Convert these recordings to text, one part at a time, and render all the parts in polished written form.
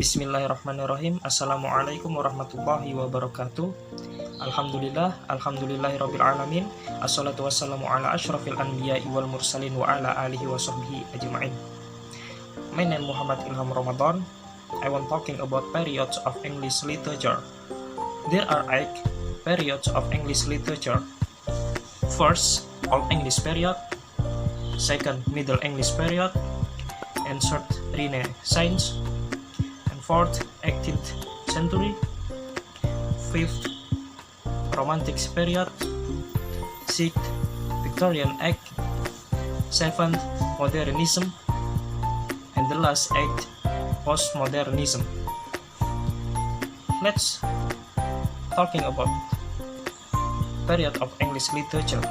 Bismillahirrahmanirrahim. Assalamualaikum warahmatullahi wabarakatuh. Alhamdulillahirabbil alamin. Assalatu wassalamu ala asyrafil anbiya'i wal mursalin wa ala alihi wa sahbihi ajma'in. My name Muhammad Ilham Ramadan. I want talking about periods of English literature. There are 8 periods of English literature. First, Old English period. Second, Middle English period. And third, Renaissance. Fourth, 18th century. Fifth, Romantic period. Sixth, Victorian age. Seventh, Modernism. And the last 8th, Postmodernism. Let's talking about period of English literature.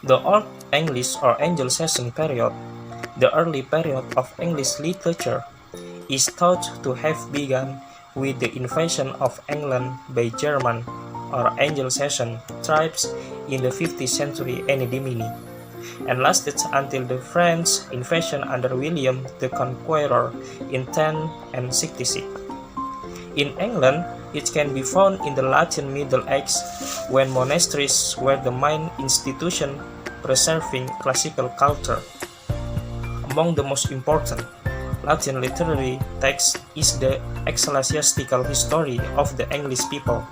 The Old English or Anglo-Saxon period, the early period of English literature, is thought to have begun with the invasion of England by German or Anglo-Saxon tribes in the 5th century AD and lasted until the French invasion under William the Conqueror in 1066. In England, it can be found in the Latin Middle Ages when monasteries were the main institution preserving classical culture. Among the most important Latin literary texts is the Ecclesiastical History of the English People,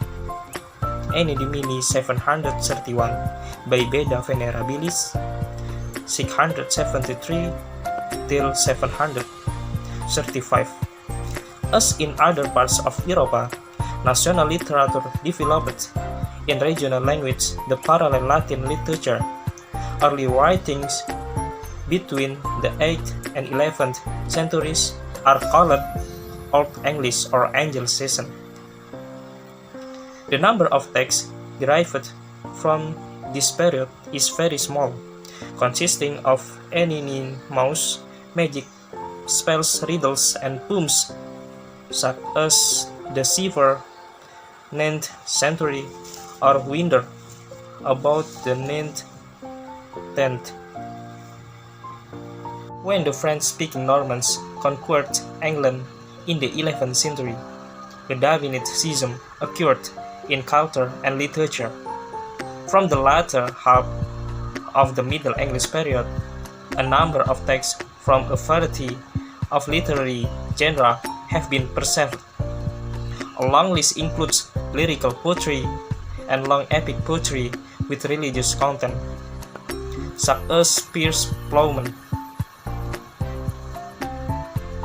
AD 731 by Beda Venerabilis, 673 till 735. As in other parts of Europe, national literature developed in regional language the parallel Latin literature. Early writings between the 8th and 11th centuries are called Old English or Anglo-Saxon. The number of texts derived from this period is very small, consisting of anonymous magic spells, riddles, and poems, such as the Cipher, 9th century, or Winder, about the 9th, 10th. When the French-speaking Normans conquered England in the 11th century, the Davinite schism occurred in culture and literature. From the latter half of the Middle English period, a number of texts from a variety of literary genres have been preserved. A long list includes lyrical poetry and long epic poetry with religious content, such as Piers Plowman,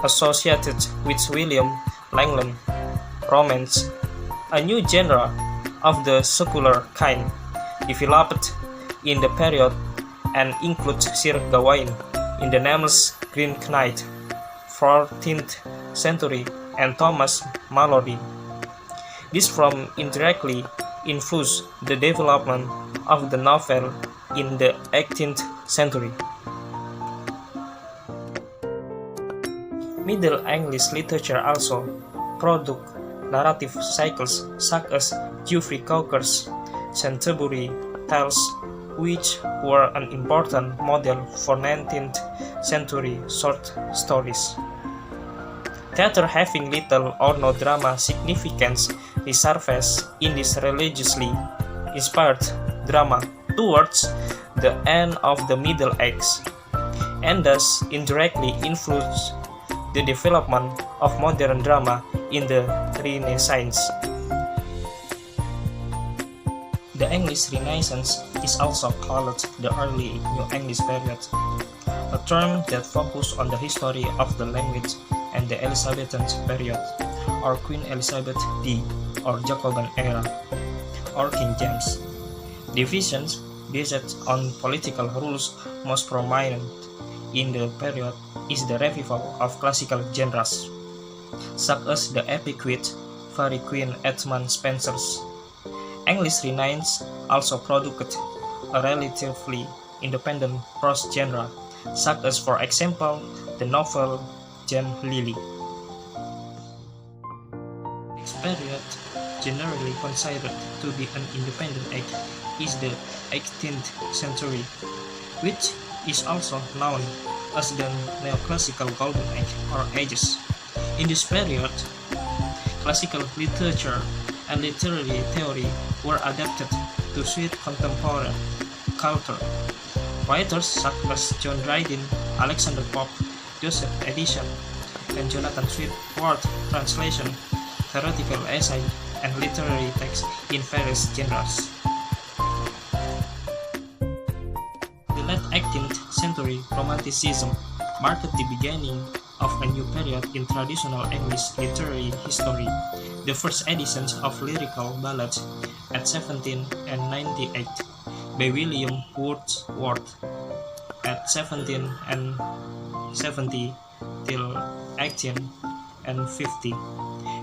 associated with William Langland, romance, a new genre of the secular kind, developed in the period and includes Sir Gawain in the nameless Green Knight, 14th century, and Thomas Mallory. This from indirectly influenced the development of the novel in the 18th century. Middle English literature also produced narrative cycles such as Geoffrey Chaucer's Canterbury Tales, which were an important model for 19th century short stories. Theater having little or no drama significance resurfaced in this religiously inspired drama towards the end of the Middle Ages, and thus indirectly influenced the development of modern drama in the Renaissance. The English Renaissance is also called the early New English period, a term that focuses on the history of the language and the Elizabethan period, or Queen Elizabeth II, or Jacobean era, or King James. Divisions based on political rules most prominent in the period is the revival of classical genres, such as the epic with Fairy Queen Edmund Spenser's. English Renaissance also produced a relatively independent prose genre, such as, for example, the novel Jane Lily. This period, generally considered to be an independent age, is the 18th century, which is also known as the Neoclassical Golden Age or Ages. In this period, classical literature and literary theory were adapted to suit contemporary culture. Writers such as John Dryden, Alexander Pope, Joseph Addison, and Jonathan Swift translation, theoretical essay, and literary texts in various genres. The late 18th century Romanticism marked the beginning of a new period in traditional English literary history. The first editions of lyrical ballads at 1798 by William Wordsworth at 1770 till 1850,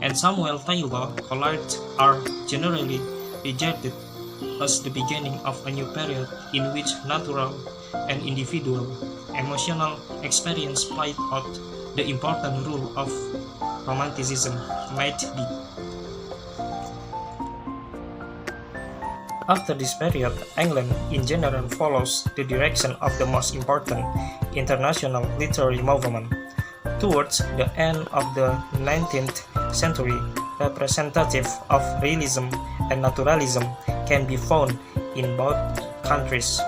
and Samuel Taylor Coleridge are generally rejected as the beginning of a new period in which natural and individual emotional experience played out the important role of Romanticism might be. After this period, England in general follows the direction of the most important international literary movement. Towards the end of the 19th century, representative of realism and naturalism can be found in both countries.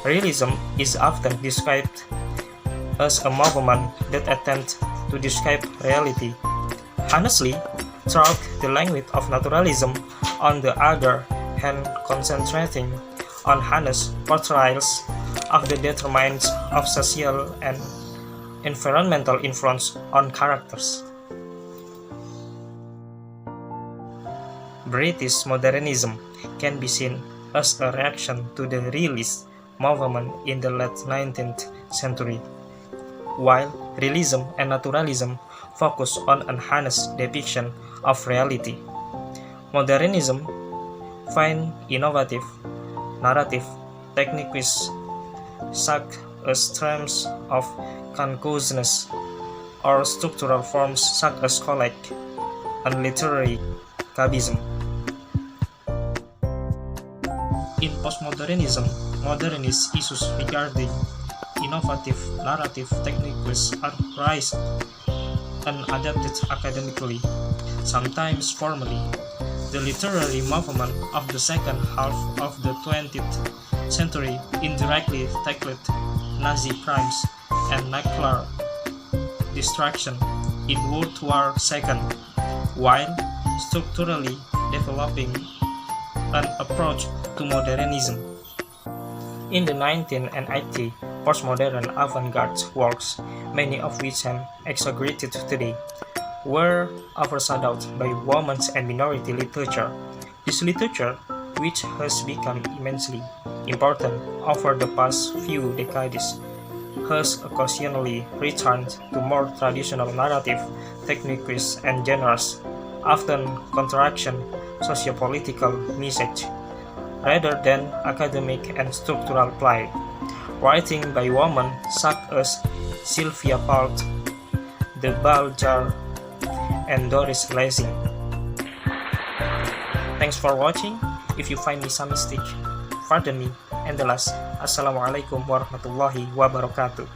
Realism is often described as a movement that attempts to describe reality. Honestly, throughout the language of naturalism, on the other hand, concentrating on honest portrayals of the determinants of social and environmental influence on characters. British modernism can be seen as a reaction to the realist movement in the late 19th century, while realism and naturalism focus on an honest depiction of reality. Modernism find innovative narrative techniques such as terms of conclusiveness or structural forms such as collect and literary cubism. In postmodernism, modernist issues regarding innovative narrative techniques are raised and adapted academically, sometimes formally. The literary movement of the second half of the 20th century indirectly tackled Nazi crimes and nuclear destruction in World War II, while structurally developing an approach to modernism. In the 1980s, postmodern avant-garde works, many of which are exaggerated today, were overshadowed by women's and minority literature. This literature, which has become immensely important over the past few decades, has occasionally returned to more traditional narrative techniques and genres, often contraction sociopolitical message, rather than academic and structural play. Writing by women such as Sylvia Plath, De Baljar, and Doris Lessing. Thanks for watching. If you find me some mistake, pardon me. And the last, Assalamualaikum warahmatullahi wabarakatuh.